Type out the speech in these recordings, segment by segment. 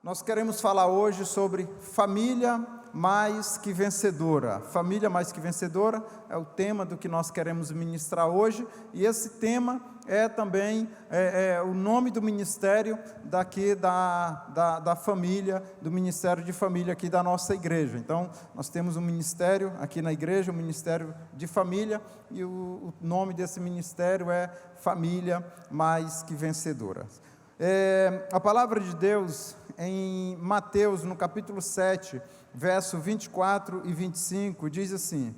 Nós queremos falar hoje sobre família mais que vencedora. Família mais que vencedora é o tema do que nós queremos ministrar hoje, e esse tema é também o nome do ministério daqui da família, do ministério de família aqui da nossa igreja. Então, nós temos um ministério aqui na igreja, um ministério de família, e o nome desse ministério é Família Mais que Vencedora. A palavra de Deus em Mateus, no capítulo 7, verso 24 e 25, diz assim: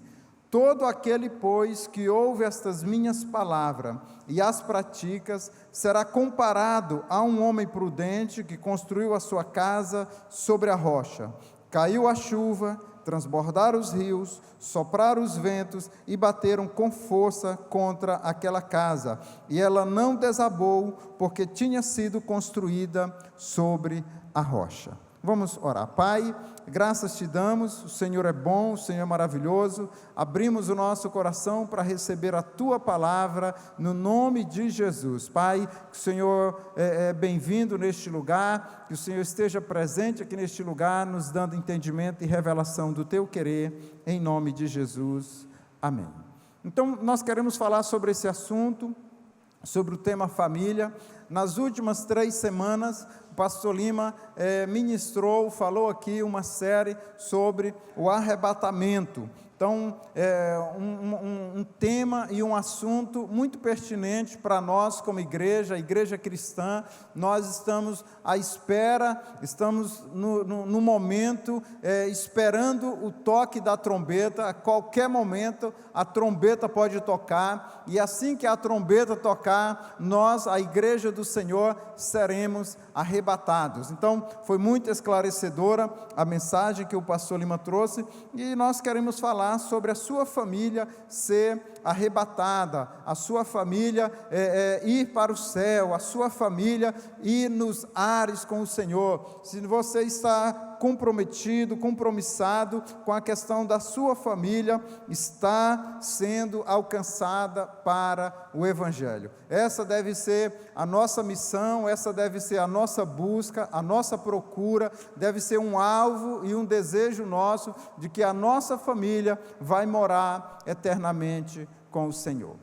todo aquele, pois, que ouve estas minhas palavras e as praticas, será comparado a um homem prudente que construiu a sua casa sobre a rocha. Caiu a chuva, transbordaram os rios, sopraram os ventos e bateram com força contra aquela casa, e ela não desabou, porque tinha sido construída sobre a rocha. Vamos orar. Pai, graças te damos, o Senhor é bom, o Senhor é maravilhoso. Abrimos o nosso coração para receber a tua palavra, no nome de Jesus. Pai, que o Senhor é bem-vindo neste lugar, que o Senhor esteja presente aqui neste lugar, nos dando entendimento e revelação do teu querer, em nome de Jesus. Amém. Então, nós queremos falar sobre esse assunto, sobre o tema família. Nas últimas 3 semanas, o pastor Lima falou aqui uma série sobre o arrebatamento. Então, um tema e um assunto muito pertinente para nós como igreja, a igreja cristã. Nós estamos à espera, estamos no momento, esperando o toque da trombeta. A qualquer momento a trombeta pode tocar, e assim que a trombeta tocar, nós, a igreja do Senhor, seremos arrebatados. Então, foi muito esclarecedora a mensagem que o pastor Lima trouxe, e nós queremos falar sobre a sua família ser arrebatada, a sua família ir para o céu, a sua família ir nos ares com o Senhor. Se você está comprometido, compromissado com a questão da sua família, está sendo alcançada para o Evangelho. Essa deve ser a nossa missão, essa deve ser a nossa busca, a nossa procura, deve ser um alvo e um desejo nosso de que a nossa família vai morar eternamente com o Senhor.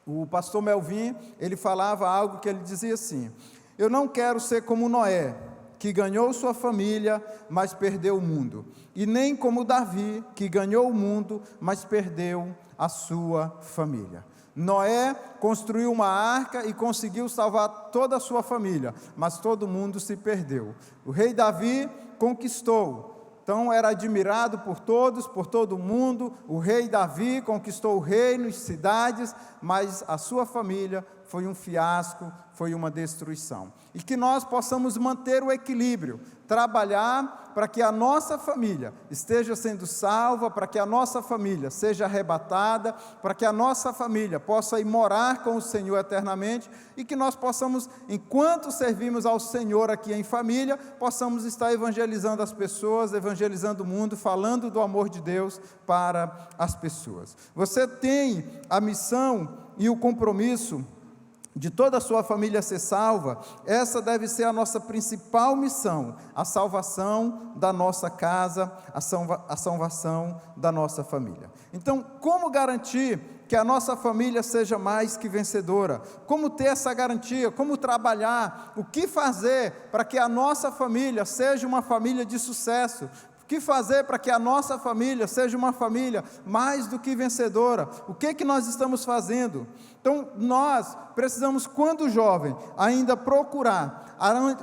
O pastor Melvin, ele falava algo que ele dizia assim: eu não quero ser como Noé, que ganhou sua família, mas perdeu o mundo, e nem como Davi, que ganhou o mundo, mas perdeu a sua família. Noé construiu uma arca e conseguiu salvar toda a sua família, mas todo mundo se perdeu. O rei Davi conquistou, então era admirado por todos, por todo mundo. O rei Davi conquistou reinos, cidades, mas a sua família foi um fiasco, foi uma destruição. E que nós possamos manter o equilíbrio, trabalhar para que a nossa família esteja sendo salva, para que a nossa família seja arrebatada, para que a nossa família possa ir morar com o Senhor eternamente, e que nós possamos, enquanto servimos ao Senhor aqui em família, possamos estar evangelizando as pessoas, evangelizando o mundo, falando do amor de Deus para as pessoas. Você tem a missão e o compromisso de toda a sua família ser salva. Essa deve ser a nossa principal missão, a salvação da nossa casa, a salvação da nossa família. Então, como garantir que a nossa família seja mais que vencedora? Como ter essa garantia? Como trabalhar? O que fazer para que a nossa família seja uma família de sucesso? O que fazer para que a nossa família seja uma família mais do que vencedora? O que nós estamos fazendo? Então, nós precisamos, quando jovem, ainda procurar,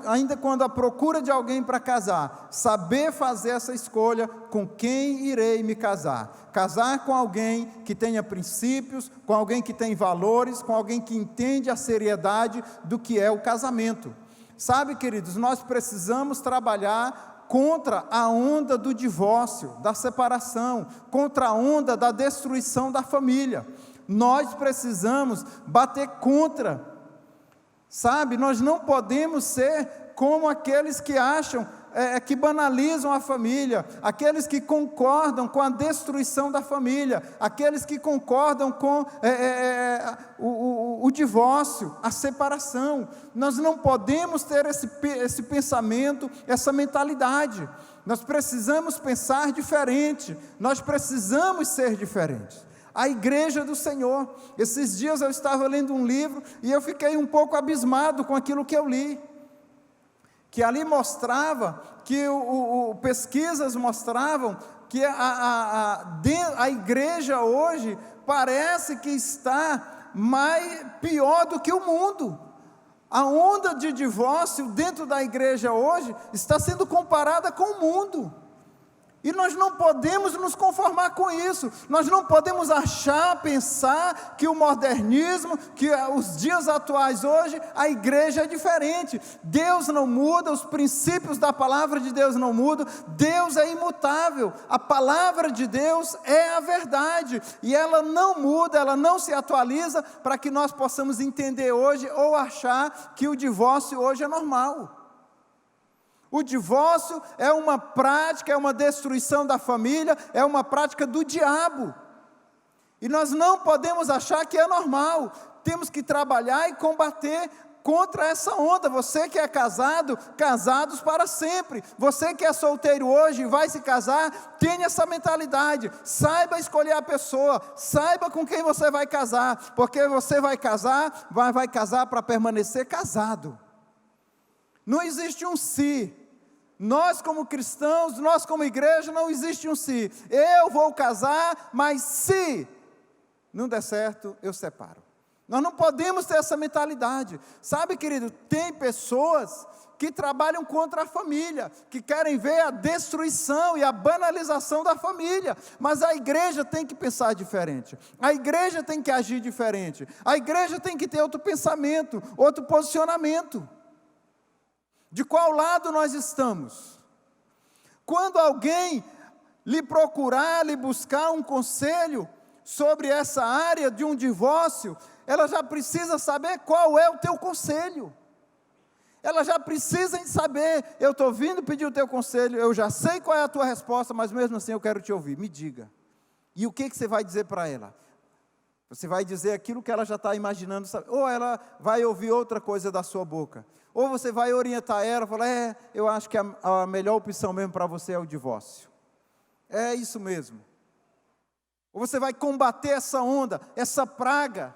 ainda quando a procura de alguém para casar, saber fazer essa escolha: com quem irei me casar? Casar com alguém que tenha princípios, com alguém que tem valores, com alguém que entende a seriedade do que é o casamento. Sabe, queridos, nós precisamos trabalhar contra a onda do divórcio, da separação, contra a onda da destruição da família. Nós precisamos bater contra. Sabe, nós não podemos ser como aqueles que acham, que banalizam a família, aqueles que concordam com a destruição da família, aqueles que concordam com o divórcio, a separação. Nós não podemos ter esse pensamento, essa mentalidade. Nós precisamos pensar diferente, nós precisamos ser diferentes. A igreja do Senhor. Esses dias eu estava lendo um livro e eu fiquei um pouco abismado com aquilo que eu li, que ali mostrava, que pesquisas mostravam que a igreja hoje parece que está pior do que o mundo. A onda de divórcio dentro da igreja hoje está sendo comparada com o mundo. E nós não podemos nos conformar com isso, nós não podemos pensar que o modernismo, que os dias atuais hoje, a igreja é diferente. Deus não muda, os princípios da palavra de Deus não mudam, Deus é imutável, a palavra de Deus é a verdade, e ela não muda, ela não se atualiza para que nós possamos entender hoje ou achar que o divórcio hoje é normal. O divórcio é uma prática, é uma destruição da família, é uma prática do diabo. E nós não podemos achar que é normal. Temos que trabalhar e combater contra essa onda. Você que é casado, casados para sempre. Você que é solteiro hoje e vai se casar, tenha essa mentalidade. Saiba escolher a pessoa, saiba com quem você vai casar, porque você vai casar para permanecer casado. Não existe um se. Nós como cristãos, nós como igreja, não existe um se. Eu vou casar, mas se não der certo, eu separo. Nós não podemos ter essa mentalidade. Sabe, querido, tem pessoas que trabalham contra a família, que querem ver a destruição e a banalização da família, mas a igreja tem que pensar diferente, a igreja tem que agir diferente, a igreja tem que ter outro pensamento, outro posicionamento. De qual lado nós estamos? Quando alguém lhe procurar, lhe buscar um conselho sobre essa área de um divórcio, ela já precisa saber qual é o teu conselho. Ela já precisa saber, eu estou vindo pedir o teu conselho, eu já sei qual é a tua resposta, mas mesmo assim eu quero te ouvir, me diga. E o que você vai dizer para ela? Você vai dizer aquilo que ela já está imaginando, ou ela vai ouvir outra coisa da sua boca. Ou você vai orientar ela, falar, eu acho que a melhor opção mesmo para você é o divórcio. É isso mesmo. Ou você vai combater essa onda, essa praga,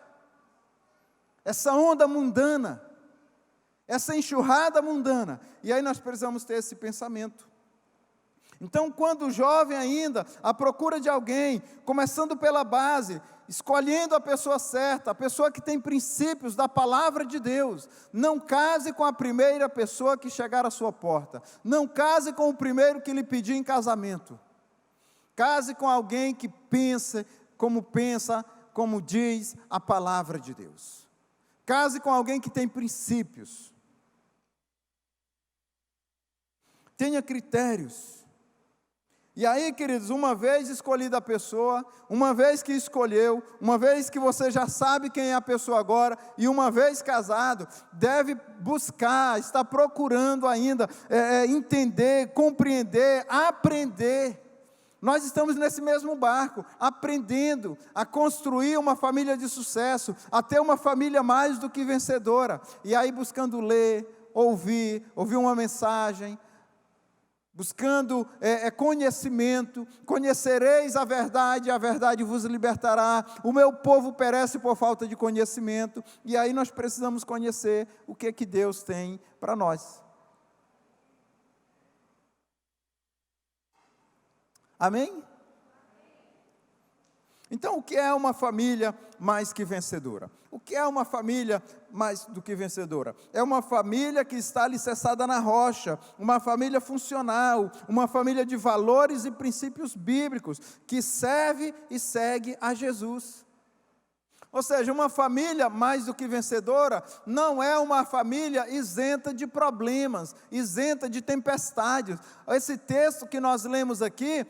essa onda mundana, essa enxurrada mundana. E aí nós precisamos ter esse pensamento. Então, quando jovem ainda, à procura de alguém, começando pela base, escolhendo a pessoa certa, a pessoa que tem princípios da palavra de Deus, não case com a primeira pessoa que chegar à sua porta, não case com o primeiro que lhe pedir em casamento, case com alguém que pensa, como diz a palavra de Deus, case com alguém que tem princípios, tenha critérios. E aí, queridos, uma vez escolhida a pessoa, uma vez que escolheu, uma vez que você já sabe quem é a pessoa agora, e uma vez casado, deve buscar, está procurando ainda entender, compreender, aprender. Nós estamos nesse mesmo barco, aprendendo a construir uma família de sucesso, a ter uma família mais do que vencedora. E aí buscando ler, ouvir uma mensagem, buscando conhecimento, conhecereis a verdade vos libertará, o meu povo perece por falta de conhecimento, e aí nós precisamos conhecer o que Deus tem para nós. Amém? Então, o que é uma família mais que vencedora? O que é uma família mais do que vencedora? É uma família que está alicerçada na rocha, uma família funcional, uma família de valores e princípios bíblicos, que serve e segue a Jesus. Ou seja, uma família mais do que vencedora não é uma família isenta de problemas, isenta de tempestades. Esse texto que nós lemos aqui,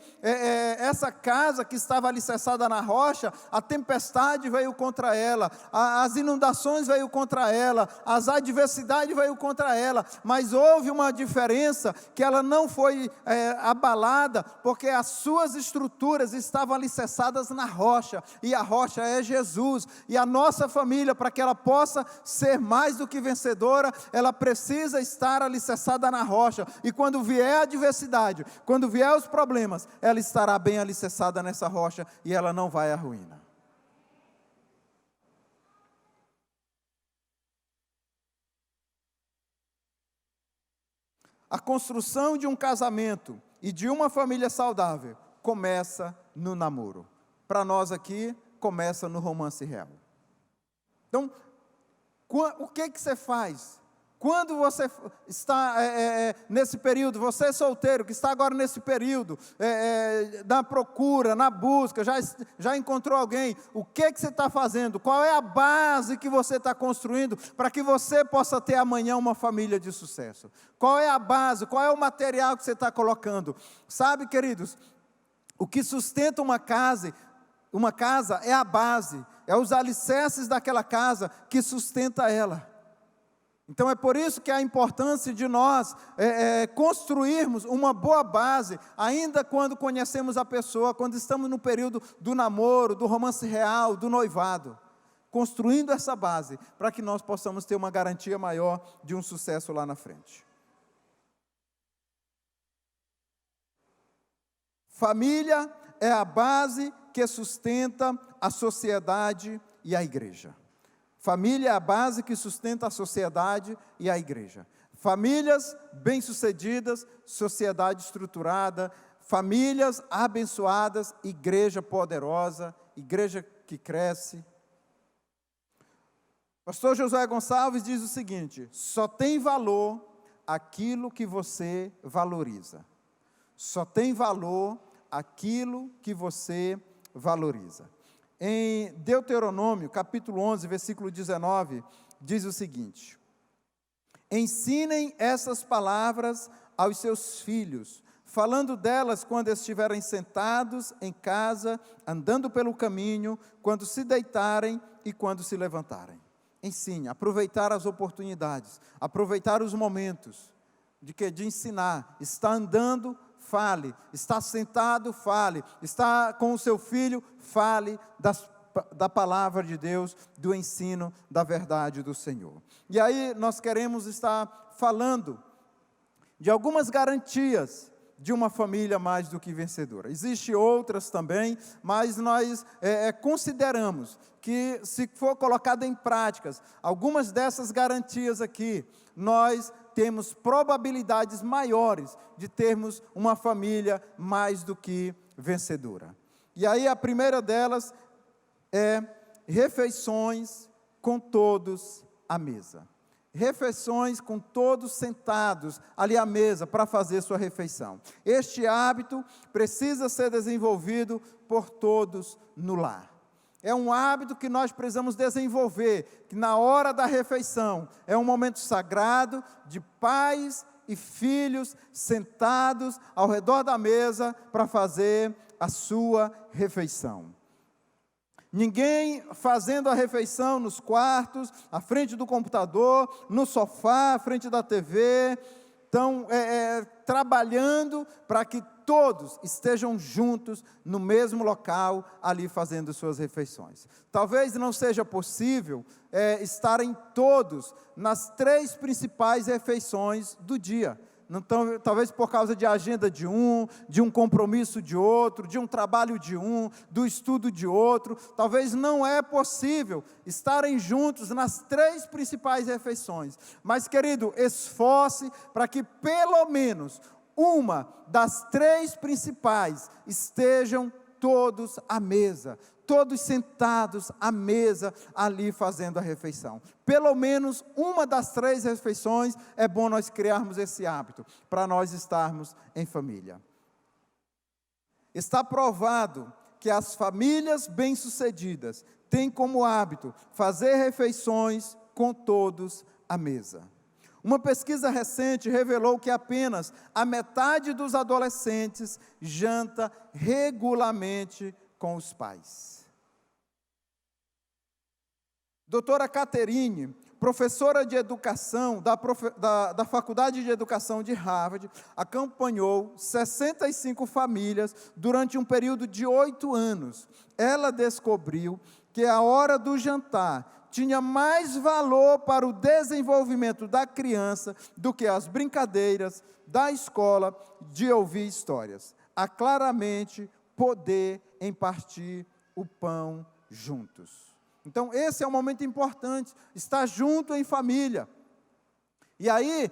essa casa que estava alicerçada na rocha, a tempestade veio contra ela, as inundações veio contra ela, as adversidades veio contra ela, mas houve uma diferença, que ela não foi abalada, porque as suas estruturas estavam alicerçadas na rocha, e a rocha é Jesus. E a nossa família, para que ela possa ser mais do que vencedora, ela precisa estar alicerçada na rocha, e quando vier a adversidade, quando vier os problemas, ela estará bem alicerçada nessa rocha, e ela não vai à ruína. A construção de um casamento e de uma família saudável começa no namoro. Para nós aqui, começa no romance real. Então, o que você faz? Quando você está nesse período, você é solteiro, que está agora nesse período, na procura, na busca, já encontrou alguém, o que você está fazendo? Qual é a base que você está construindo para que você possa ter amanhã uma família de sucesso? Qual é a base, qual é o material que você está colocando? Sabe, queridos, o que sustenta uma casa é a base, é os alicerces daquela casa que sustenta ela. Então é por isso que a importância de nós construirmos uma boa base, ainda quando conhecemos a pessoa, quando estamos no período do namoro, do romance real, do noivado, construindo essa base, para que nós possamos ter uma garantia maior de um sucesso lá na frente. Família é a base que sustenta a sociedade e a igreja. Família é a base que sustenta a sociedade e a igreja. Famílias bem-sucedidas, sociedade estruturada, famílias abençoadas, igreja poderosa, igreja que cresce. Pastor Josué Gonçalves diz o seguinte: só tem valor aquilo que você valoriza. Só tem valor aquilo que você valoriza. Em Deuteronômio, capítulo 11, versículo 19, diz o seguinte: ensinem essas palavras aos seus filhos, falando delas quando estiverem sentados em casa, andando pelo caminho, quando se deitarem e quando se levantarem. Ensine, aproveitar as oportunidades, aproveitar os momentos de ensinar. Está andando, fale. Está sentado, fale. Está com o seu filho, fale da palavra de Deus, do ensino da verdade do Senhor. E aí nós queremos estar falando de algumas garantias de uma família mais do que vencedora. Existem outras também, mas nós consideramos que, se for colocado em práticas, algumas dessas garantias aqui, nós temos probabilidades maiores de termos uma família mais do que vencedora. E aí a primeira delas é refeições com todos à mesa. Refeições com todos sentados ali à mesa para fazer sua refeição. Este hábito precisa ser desenvolvido por todos no lar. É um hábito que nós precisamos desenvolver, que na hora da refeição é um momento sagrado de pais e filhos sentados ao redor da mesa para fazer a sua refeição. Ninguém fazendo a refeição nos quartos, à frente do computador, no sofá, à frente da TV, estão trabalhando para que todos estejam juntos no mesmo local, ali fazendo suas refeições. Talvez não seja possível estarem todos nas 3 principais refeições do dia. Então, talvez por causa de agenda de um compromisso de outro, de um trabalho de do estudo de outro, talvez não é possível estarem juntos nas 3 principais refeições. Mas, querido, esforce para que pelo menos uma das 3 principais estejam todos à mesa, todos sentados à mesa, ali fazendo a refeição. Pelo menos uma das 3 refeições, é bom nós criarmos esse hábito, para nós estarmos em família. Está provado que as famílias bem-sucedidas têm como hábito fazer refeições com todos à mesa. Uma pesquisa recente revelou que apenas a metade dos adolescentes janta regularmente com os pais. Doutora Catherine, professora de educação da Faculdade de Educação de Harvard, acompanhou 65 famílias durante um período de 8 anos. Ela descobriu que a hora do jantar tinha mais valor para o desenvolvimento da criança do que as brincadeiras da escola de ouvir histórias. Há claramente poder em partir o pão juntos. Então, esse é um momento importante, estar junto em família. E aí,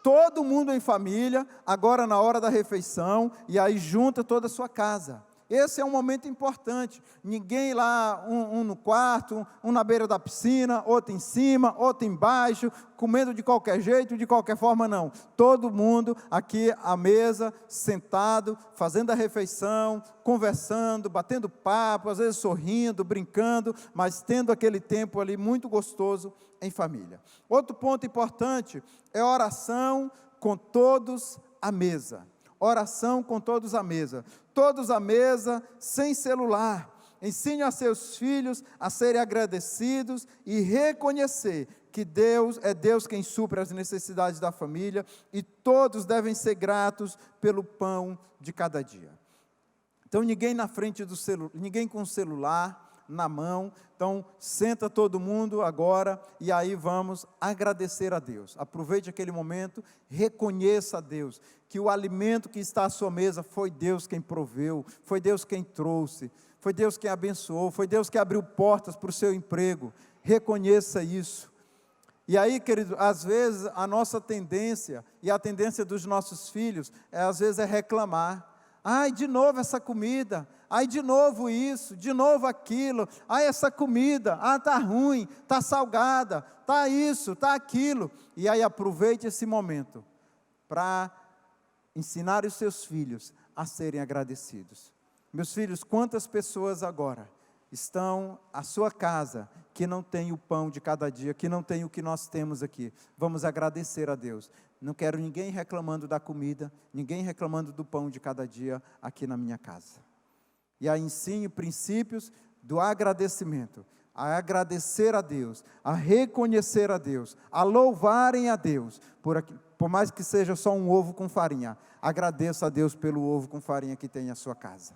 todo mundo em família, agora na hora da refeição, e aí junta toda a sua casa. Esse é um momento importante. Ninguém lá, um no quarto, um na beira da piscina, outro em cima, outro embaixo, comendo de qualquer jeito, de qualquer forma, não. Todo mundo aqui à mesa, sentado, fazendo a refeição, conversando, batendo papo, às vezes sorrindo, brincando, mas tendo aquele tempo ali muito gostoso em família. Outro ponto importante é oração com todos à mesa. Oração com todos à mesa. Todos à mesa, sem celular. Ensine a seus filhos a serem agradecidos e reconhecer que Deus é Deus quem supre as necessidades da família e todos devem ser gratos pelo pão de cada dia. Então, ninguém na frente do celular, ninguém com o celular na mão. Então, senta todo mundo agora e aí vamos agradecer a Deus. Aproveite aquele momento, reconheça a Deus, que o alimento que está à sua mesa foi Deus quem proveu, foi Deus quem trouxe, foi Deus quem abençoou, foi Deus que abriu portas para o seu emprego. Reconheça isso. E aí, querido, às vezes a nossa tendência, e a tendência dos nossos filhos, às vezes é reclamar. Ai, de novo essa comida, ai, de novo isso, de novo aquilo, ai, essa comida, está ruim, está salgada, está isso, está aquilo. E aí aproveite esse momento para ensinar os seus filhos a serem agradecidos. Meus filhos, quantas pessoas agora estão à sua casa que não tem o pão de cada dia, que não tem o que nós temos aqui? Vamos agradecer a Deus. Não quero ninguém reclamando da comida, ninguém reclamando do pão de cada dia aqui na minha casa. E aí ensine princípios do agradecimento, a agradecer a Deus, a reconhecer a Deus, a louvarem a Deus, por mais que seja só um ovo com farinha, agradeça a Deus pelo ovo com farinha que tem na sua casa.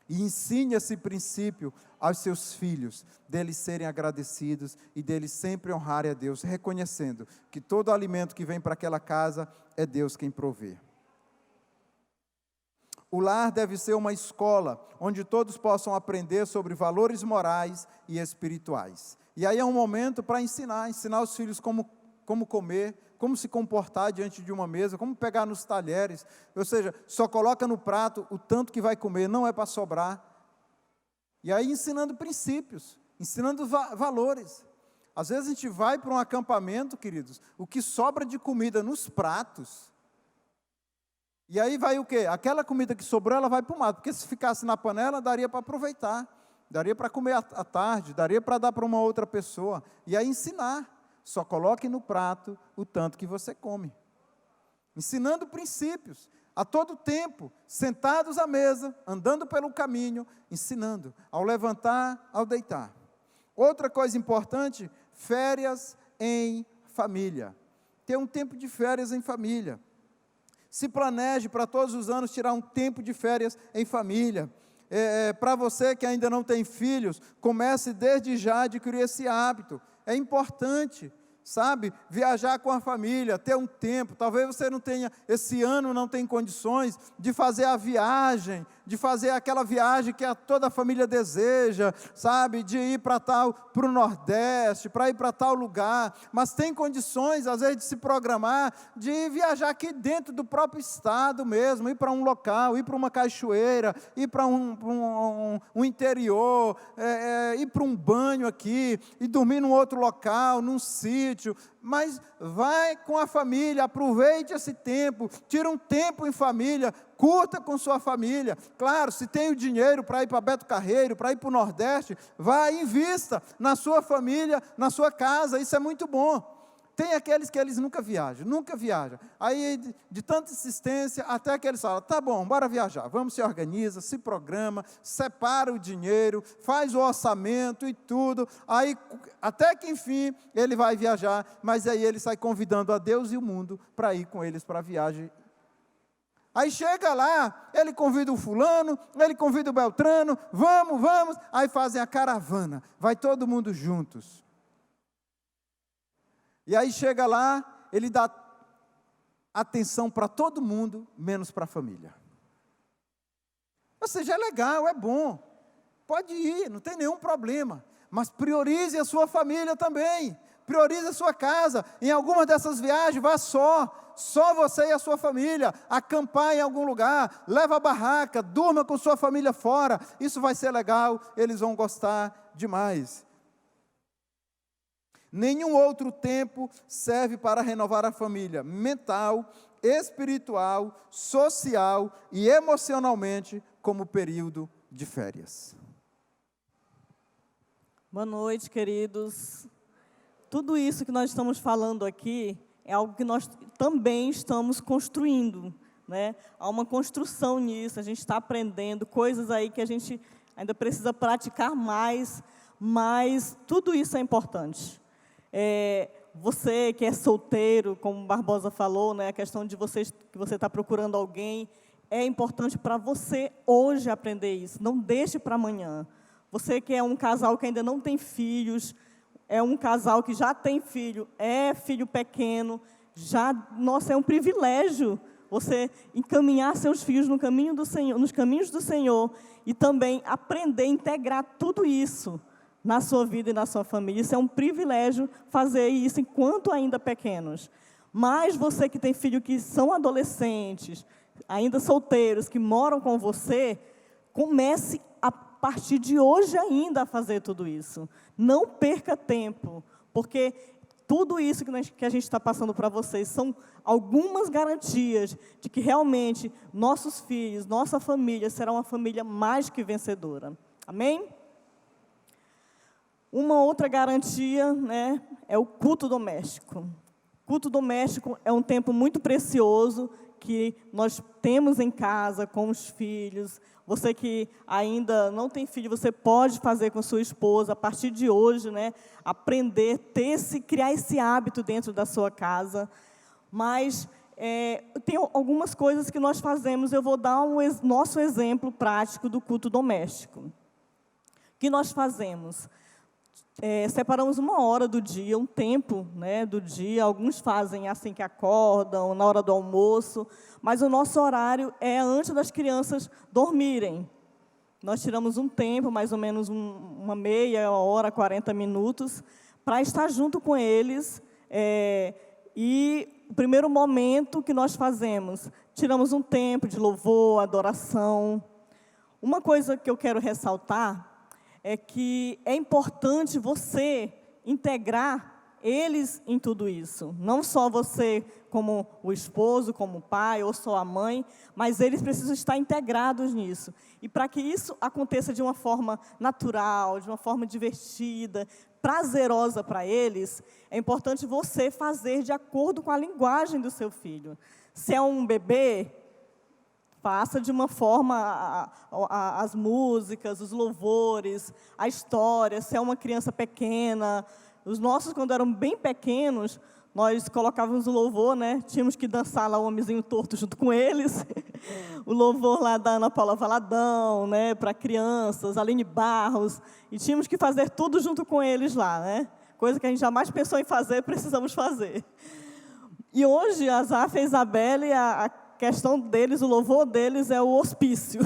E ensine esse princípio aos seus filhos, deles serem agradecidos e deles sempre honrarem a Deus, reconhecendo que todo alimento que vem para aquela casa é Deus quem provê. O lar deve ser uma escola, onde todos possam aprender sobre valores morais e espirituais. E aí é um momento para ensinar os filhos como comer, como se comportar diante de uma mesa, como pegar nos talheres, ou seja, só coloca no prato o tanto que vai comer, não é para sobrar. E aí ensinando princípios, ensinando valores. Às vezes a gente vai para um acampamento, queridos, o que sobra de comida nos pratos, e aí vai o quê? Aquela comida que sobrou, ela vai para o mato, porque se ficasse na panela, daria para aproveitar, daria para comer à tarde, daria para dar para uma outra pessoa, e aí ensinar. Só coloque no prato o tanto que você come. Ensinando princípios, a todo tempo, sentados à mesa, andando pelo caminho, ensinando, ao levantar, ao deitar. Outra coisa importante, férias em família. Ter um tempo de férias em família. Se planeje para todos os anos tirar um tempo de férias em família. Para você que ainda não tem filhos, comece desde já a adquirir esse hábito. É importante, sabe, viajar com a família, ter um tempo. Talvez você não tenha, esse ano não tem condições de fazer a viagem, de fazer aquela viagem que toda a família deseja, sabe, de ir para o Nordeste, para ir para tal lugar, mas tem condições, às vezes, de se programar, de viajar aqui dentro do próprio estado mesmo, ir para um local, ir para uma cachoeira, ir para um interior, ir para um banho aqui, e dormir num outro local, num sítio, sítio, mas vai com a família, aproveite esse tempo, tira um tempo em família, curta com sua família. Claro, se tem o dinheiro para ir para Beto Carreiro, para ir para o Nordeste, vá, invista na sua família, na sua casa, isso é muito bom. Tem aqueles que eles nunca viajam. Aí, de tanta insistência, até que eles falam, tá bom, bora viajar. Vamos, se organiza, se programa, separa o dinheiro, faz o orçamento e tudo. Aí, até que enfim, ele vai viajar, mas aí ele sai convidando a Deus e o mundo para ir com eles para a viagem. Aí chega lá, ele convida o fulano, ele convida o Beltrano, vamos. Aí fazem a caravana, vai todo mundo juntos. E aí chega lá, ele dá atenção para todo mundo, menos para a família. Ou seja, é legal, é bom, pode ir, não tem nenhum problema, mas priorize a sua família também, priorize a sua casa. Em alguma dessas viagens, vá só você e a sua família, acampar em algum lugar, leva a barraca, durma com sua família fora, isso vai ser legal, eles vão gostar demais. Nenhum outro tempo serve para renovar a família mental, espiritual, social e emocionalmente como período de férias. Boa noite, queridos. Tudo isso que nós estamos falando aqui é algo que nós também estamos construindo, né? Há uma construção nisso, a gente está aprendendo coisas aí que a gente ainda precisa praticar mais, mas tudo isso é importante. Você que é solteiro, como o Barbosa falou, né, a questão de que você está procurando alguém, é importante para você hoje aprender isso, não deixe para amanhã. Você que é um casal que ainda não tem filhos, é um casal que já tem filho, é filho pequeno, nossa, é um privilégio você encaminhar seus filhos no caminho do Senhor, nos caminhos do Senhor, e também aprender a integrar tudo isso na sua vida e na sua família. Isso é um privilégio fazer isso enquanto ainda pequenos. Mas você que tem filhos que são adolescentes, ainda solteiros, que moram com você, comece a partir de hoje ainda a fazer tudo isso. Não perca tempo, porque tudo isso que a gente está passando para vocês são algumas garantias de que realmente nossos filhos, nossa família, será uma família mais que vencedora. Amém? Uma outra garantia, né, é o culto doméstico. Culto doméstico é um tempo muito precioso que nós temos em casa com os filhos. Você que ainda não tem filho, você pode fazer com sua esposa, a partir de hoje, né, aprender, criar esse hábito dentro da sua casa. Mas tem algumas coisas que nós fazemos, eu vou dar nosso exemplo prático do culto doméstico. O que nós fazemos? Separamos uma hora do dia, um tempo, né, do dia. Alguns fazem assim que acordam, na hora do almoço, mas o nosso horário é antes das crianças dormirem. Nós tiramos um tempo, mais ou menos uma meia hora, 40 minutos, para estar junto com eles. E o primeiro momento que nós fazemos, tiramos um tempo de louvor, adoração. Uma coisa que eu quero ressaltar é que é importante você integrar eles em tudo isso. Não só você como o esposo, como o pai, ou só a mãe, mas eles precisam estar integrados nisso. E para que isso aconteça de uma forma natural, de uma forma divertida, prazerosa para eles, é importante você fazer de acordo com a linguagem do seu filho. Se é um bebê, faça de uma forma as músicas, os louvores, a história. Se é uma criança pequena, os nossos, quando eram bem pequenos, nós colocávamos o louvor, né? Tínhamos que dançar lá o homenzinho torto junto com eles. O louvor lá da Ana Paula Valadão, né? Para crianças, Aline Barros. E tínhamos que fazer tudo junto com eles lá, né? Coisa que a gente jamais pensou em fazer, precisamos fazer. E hoje, a Zaf e a Isabelle, a questão deles, o louvor deles é o hospício.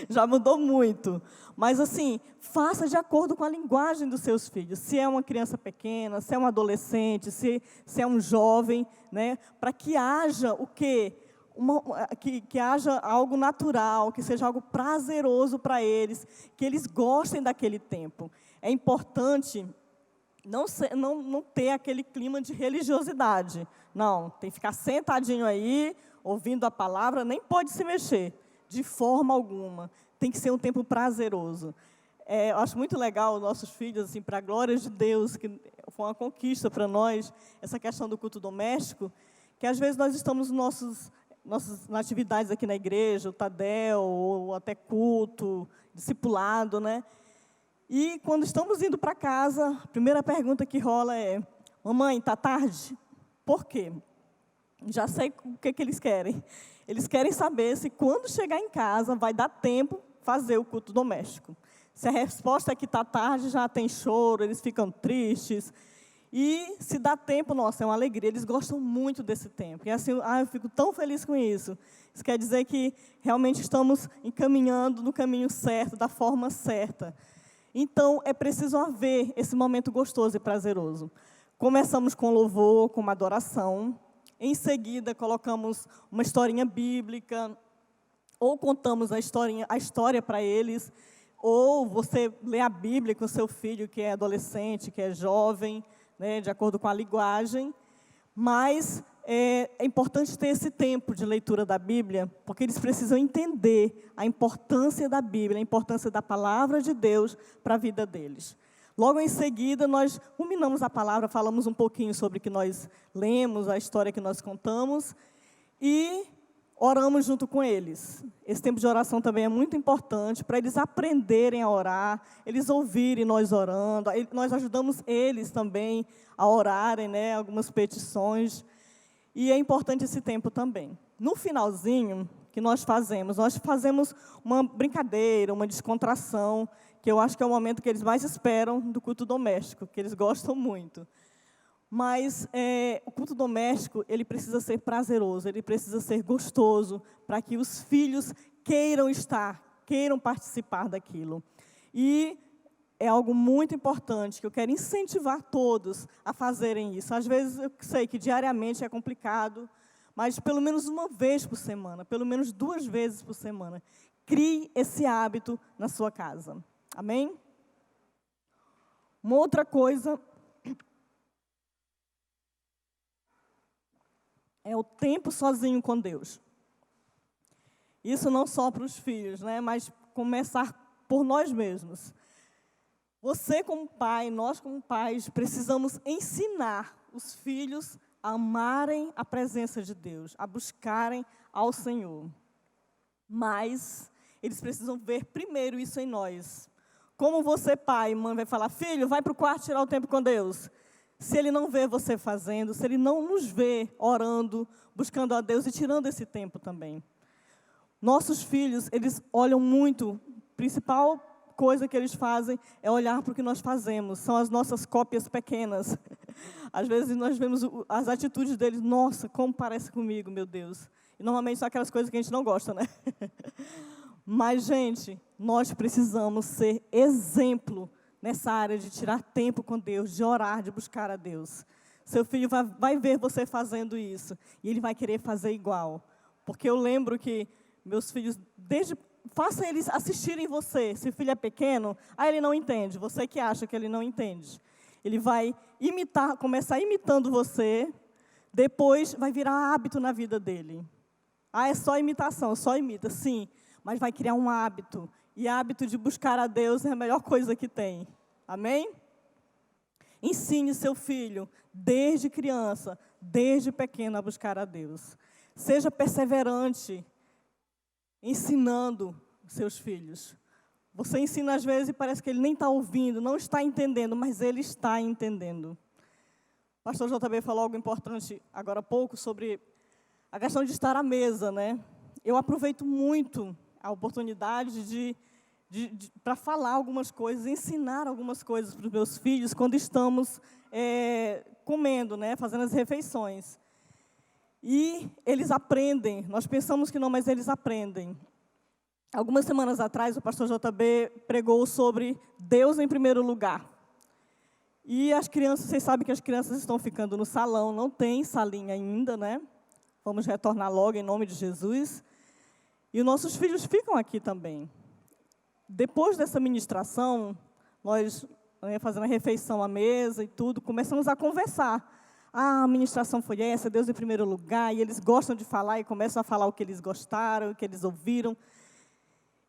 Já mudou muito. Mas, assim, faça de acordo com a linguagem dos seus filhos. Se é uma criança pequena, se é um adolescente, se é um jovem, né? Para que haja o quê? Que haja algo natural, que seja algo prazeroso para eles, que eles gostem daquele tempo. É importante não ter aquele clima de religiosidade. Não, tem que ficar sentadinho aí, ouvindo a palavra, nem pode se mexer, de forma alguma. Tem que ser um tempo prazeroso. Eu acho muito legal os nossos filhos, assim, para a glória de Deus, que foi uma conquista para nós, essa questão do culto doméstico, que às vezes nós estamos nas atividades aqui na igreja, o Tadel, ou até culto, discipulado, né? E quando estamos indo para casa, a primeira pergunta que rola é: mamãe, está tarde? Por quê? Já sei o que eles querem. Eles querem saber se quando chegar em casa vai dar tempo fazer o culto doméstico. Se a resposta é que está tarde, já tem choro, eles ficam tristes. E se dá tempo, nossa, é uma alegria. Eles gostam muito desse tempo. E assim, eu fico tão feliz com isso. Isso quer dizer que realmente estamos encaminhando no caminho certo, da forma certa. Então, é preciso haver esse momento gostoso e prazeroso. Começamos com louvor, com uma adoração. Em seguida, colocamos uma historinha bíblica, ou contamos a história para eles, ou você lê a Bíblia com seu filho, que é adolescente, que é jovem, né, de acordo com a linguagem. Mas é importante ter esse tempo de leitura da Bíblia, porque eles precisam entender a importância da Bíblia, a importância da palavra de Deus para a vida deles. Logo em seguida, nós ruminamos a palavra, falamos um pouquinho sobre o que nós lemos, a história que nós contamos, e oramos junto com eles. Esse tempo de oração também é muito importante para eles aprenderem a orar, eles ouvirem nós orando. Nós ajudamos eles também a orarem, né, algumas petições. E é importante esse tempo também. No finalzinho, que nós fazemos uma brincadeira, uma descontração, que eu acho que é o momento que eles mais esperam do culto doméstico, que eles gostam muito. Mas o culto doméstico, ele precisa ser prazeroso, ele precisa ser gostoso, para que os filhos queiram participar daquilo. E é algo muito importante, que eu quero incentivar todos a fazerem isso. Às vezes, eu sei que diariamente é complicado, mas pelo menos uma vez por semana, pelo menos 2 vezes por semana, crie esse hábito na sua casa. Amém? Uma outra coisa é o tempo sozinho com Deus. Isso não só para os filhos, né, mas começar por nós mesmos. Você como pai, nós como pais, precisamos ensinar os filhos a amarem a presença de Deus, a buscarem ao Senhor. Mas eles precisam ver primeiro isso em nós. Como você, pai e mãe, vai falar: filho, vai para o quarto tirar o tempo com Deus. Se ele não vê você fazendo, se ele não nos vê orando, buscando a Deus e tirando esse tempo também. Nossos filhos, eles olham muito, a principal coisa que eles fazem é olhar para o que nós fazemos, são as nossas cópias pequenas. Às vezes nós vemos as atitudes deles: nossa, como parece comigo, meu Deus. E normalmente são aquelas coisas que a gente não gosta, né? Mas, gente, nós precisamos ser exemplo nessa área de tirar tempo com Deus, de orar, de buscar a Deus. Seu filho vai ver você fazendo isso, e ele vai querer fazer igual. Porque eu lembro que meus filhos, faça eles assistirem você. Se o filho é pequeno, ele não entende, você que acha que ele não entende. Ele vai começar imitando você, depois vai virar hábito na vida dele. É só imitação, só imita, sim, mas vai criar um hábito. E hábito de buscar a Deus é a melhor coisa que tem. Amém? Ensine seu filho, desde criança, desde pequeno, a buscar a Deus. Seja perseverante, ensinando seus filhos. Você ensina às vezes e parece que ele nem está ouvindo, não está entendendo, mas ele está entendendo. O pastor JB falou algo importante agora há pouco sobre a questão de estar à mesa, né? Eu aproveito muito a oportunidade para falar algumas coisas, ensinar algumas coisas para os meus filhos quando estamos comendo, né, fazendo as refeições. E eles aprendem, nós pensamos que não, mas eles aprendem. Algumas semanas atrás, o pastor JB pregou sobre Deus em primeiro lugar. E as crianças, vocês sabem que as crianças estão ficando no salão, não tem salinha ainda, né? Vamos retornar logo em nome de Jesus. E os nossos filhos ficam aqui também. Depois dessa ministração, nós fazendo a refeição à mesa e tudo, começamos a conversar. Ah, a ministração foi essa, Deus em primeiro lugar, e eles gostam de falar e começam a falar o que eles gostaram, o que eles ouviram.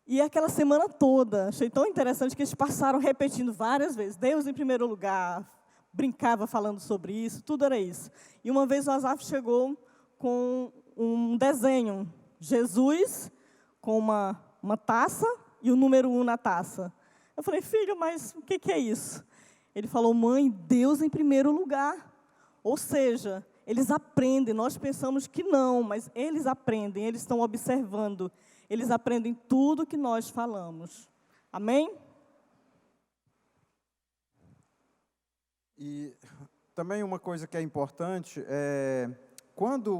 E aquela semana toda, achei tão interessante que eles passaram repetindo várias vezes, Deus em primeiro lugar, brincava falando sobre isso, tudo era isso. E uma vez o Asaf chegou com um desenho, Jesus com uma taça e o número 1 na taça. Eu falei, filho, mas o que é isso? Ele falou, mãe, Deus em primeiro lugar. Ou seja, eles aprendem, nós pensamos que não, mas eles aprendem, eles estão observando, eles aprendem tudo que nós falamos. Amém? E também uma coisa que é importante é, quando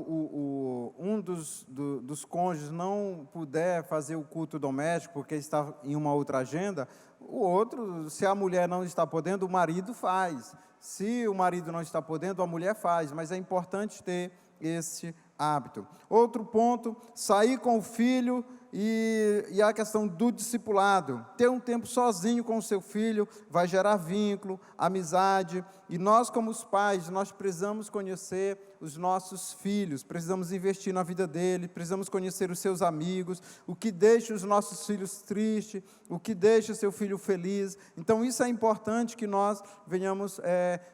um dos cônjuges não puder fazer o culto doméstico, porque está em uma outra agenda, o outro, se a mulher não está podendo, o marido faz. Se o marido não está podendo, a mulher faz, mas é importante ter esse hábito. Outro ponto, sair com o filho e a questão do discipulado. Ter um tempo sozinho com o seu filho vai gerar vínculo, amizade, e nós como os pais, nós precisamos conhecer os nossos filhos, precisamos investir na vida dele, precisamos conhecer os seus amigos, o que deixa os nossos filhos tristes, o que deixa seu filho feliz. Então isso é importante que nós venhamos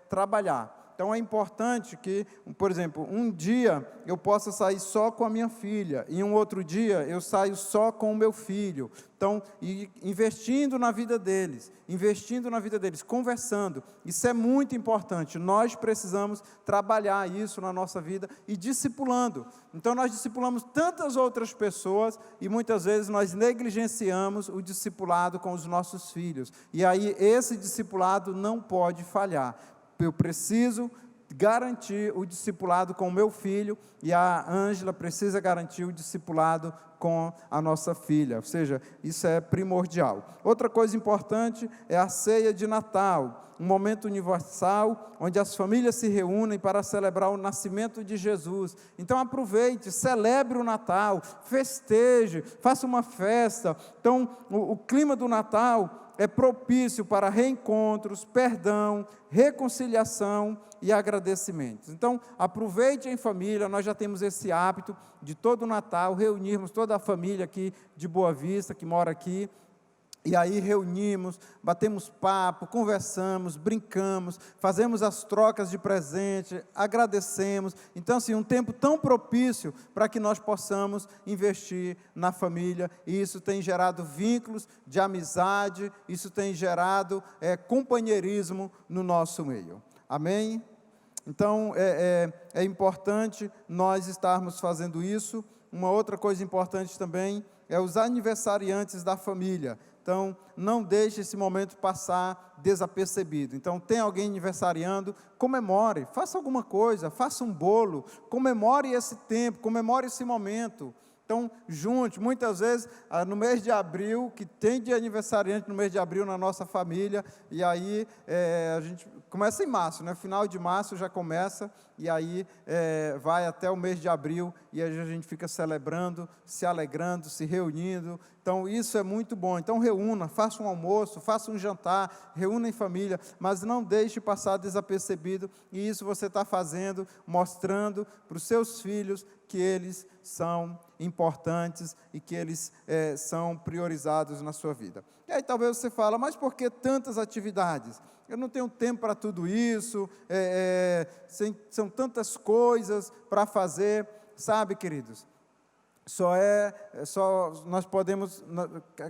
trabalhar. Então é importante que, por exemplo, um dia eu possa sair só com a minha filha, e um outro dia eu saio só com o meu filho. Então, investindo na vida deles, conversando, isso é muito importante. Nós precisamos trabalhar isso na nossa vida e discipulando. Então nós discipulamos tantas outras pessoas e muitas vezes nós negligenciamos o discipulado com os nossos filhos. E aí esse discipulado não pode falhar. Eu preciso garantir o discipulado com o meu filho e a Ângela precisa garantir o discipulado com a nossa filha, ou seja, isso é primordial. Outra coisa importante é a ceia de Natal, um momento universal onde as famílias se reúnem para celebrar o nascimento de Jesus. Então aproveite, celebre o Natal, festeje, faça uma festa. Então o clima do Natal é propício para reencontros, perdão, reconciliação e agradecimentos. Então, aproveite em família, nós já temos esse hábito de todo o Natal, reunirmos toda a família aqui de Boa Vista, que mora aqui, e aí reunimos, batemos papo, conversamos, brincamos, fazemos as trocas de presente, agradecemos. Então, assim, um tempo tão propício para que nós possamos investir na família, e isso tem gerado vínculos de amizade, isso tem gerado companheirismo no nosso meio. Amém? Então, é importante nós estarmos fazendo isso. Uma outra coisa importante também é os aniversariantes da família. Então, não deixe esse momento passar desapercebido. Então, tem alguém aniversariando, comemore, faça alguma coisa, faça um bolo, comemore esse tempo, comemore esse momento. Então, junte, muitas vezes, no mês de abril, que tem de aniversariante no mês de abril na nossa família, e aí a gente começa em março, né? Final de março já começa, e aí vai até o mês de abril, e aí a gente fica celebrando, se alegrando, se reunindo. Então, isso é muito bom. Então, reúna, faça um almoço, faça um jantar, reúna em família, mas não deixe passar desapercebido, e isso você está fazendo, mostrando para os seus filhos que eles são importantes e que eles são priorizados na sua vida. E aí talvez você fala, mas por que tantas atividades? Eu não tenho tempo para tudo isso, são tantas coisas para fazer. Sabe, queridos, só nós podemos,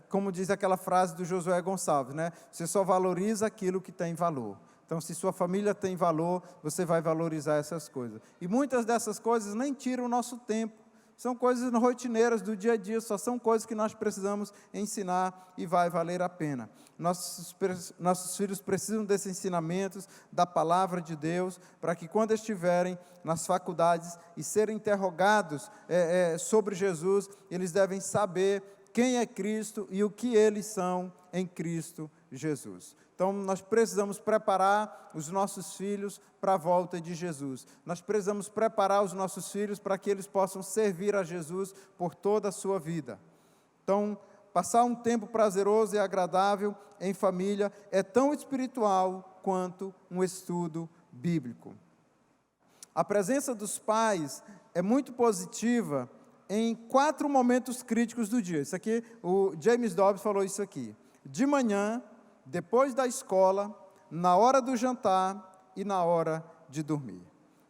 como diz aquela frase do Josué Gonçalves, né? Você só valoriza aquilo que tem valor. Então, se sua família tem valor, você vai valorizar essas coisas. E muitas dessas coisas nem tiram o nosso tempo. São coisas rotineiras do dia a dia, só são coisas que nós precisamos ensinar e vai valer a pena. Nossos filhos precisam desses ensinamentos, da palavra de Deus, para que quando estiverem nas faculdades e serem interrogados sobre Jesus, eles devem saber quem é Cristo e o que eles são em Cristo Jesus. Então, nós precisamos preparar os nossos filhos para a volta de Jesus. Nós precisamos preparar os nossos filhos para que eles possam servir a Jesus por toda a sua vida. Então, passar um tempo prazeroso e agradável em família é tão espiritual quanto um estudo bíblico. A presença dos pais é muito positiva em 4 momentos críticos do dia. Isso aqui, o James Dobbs falou isso aqui. De manhã, depois da escola, na hora do jantar e na hora de dormir.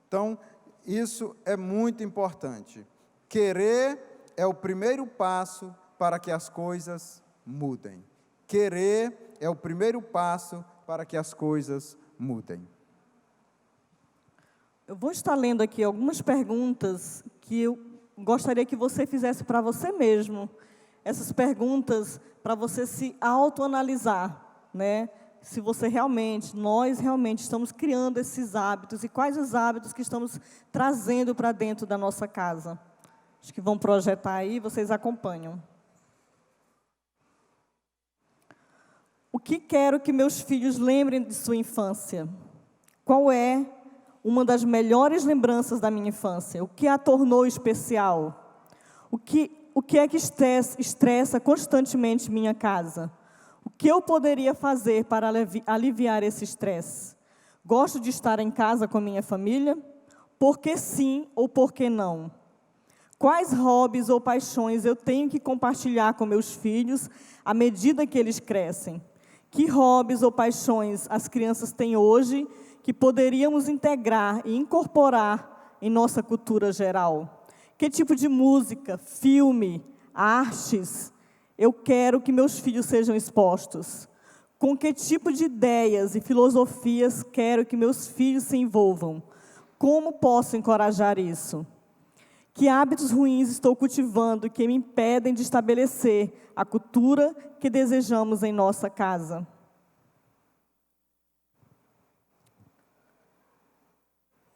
Então, isso é muito importante. Querer é o primeiro passo para que as coisas mudem. Querer é o primeiro passo para que as coisas mudem. Eu vou estar lendo aqui algumas perguntas que eu gostaria que você fizesse para você mesmo. Essas perguntas para você se autoanalisar, né? Se você nós realmente estamos criando esses hábitos e quais os hábitos que estamos trazendo para dentro da nossa casa. Acho que vão projetar aí, vocês acompanham. O que quero que meus filhos lembrem de sua infância? Qual é uma das melhores lembranças da minha infância? O que a tornou especial? O que é que estressa constantemente minha casa? O que eu poderia fazer para aliviar esse estresse? Gosto de estar em casa com minha família? Por que sim ou por que não? Quais hobbies ou paixões eu tenho que compartilhar com meus filhos à medida que eles crescem? Que hobbies ou paixões as crianças têm hoje que poderíamos integrar e incorporar em nossa cultura geral? Que tipo de música, filme, artes eu quero que meus filhos sejam expostos? Com que tipo de ideias e filosofias quero que meus filhos se envolvam? Como posso encorajar isso? Que hábitos ruins estou cultivando que me impedem de estabelecer a cultura que desejamos em nossa casa?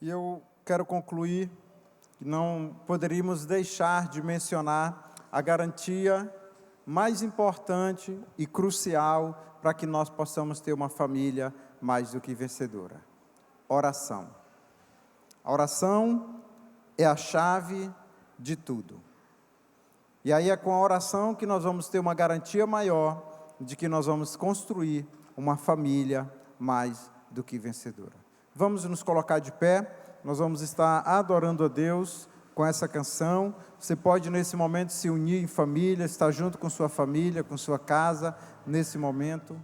E eu quero concluir que não poderíamos deixar de mencionar a garantia mais importante e crucial para que nós possamos ter uma família mais do que vencedora: oração. A oração é a chave de tudo. E aí é com a oração que nós vamos ter uma garantia maior de que nós vamos construir uma família mais do que vencedora. Vamos nos colocar de pé, nós vamos estar adorando a Deus com essa canção. Você pode nesse momento se unir em família, estar junto com sua família, com sua casa, nesse momento.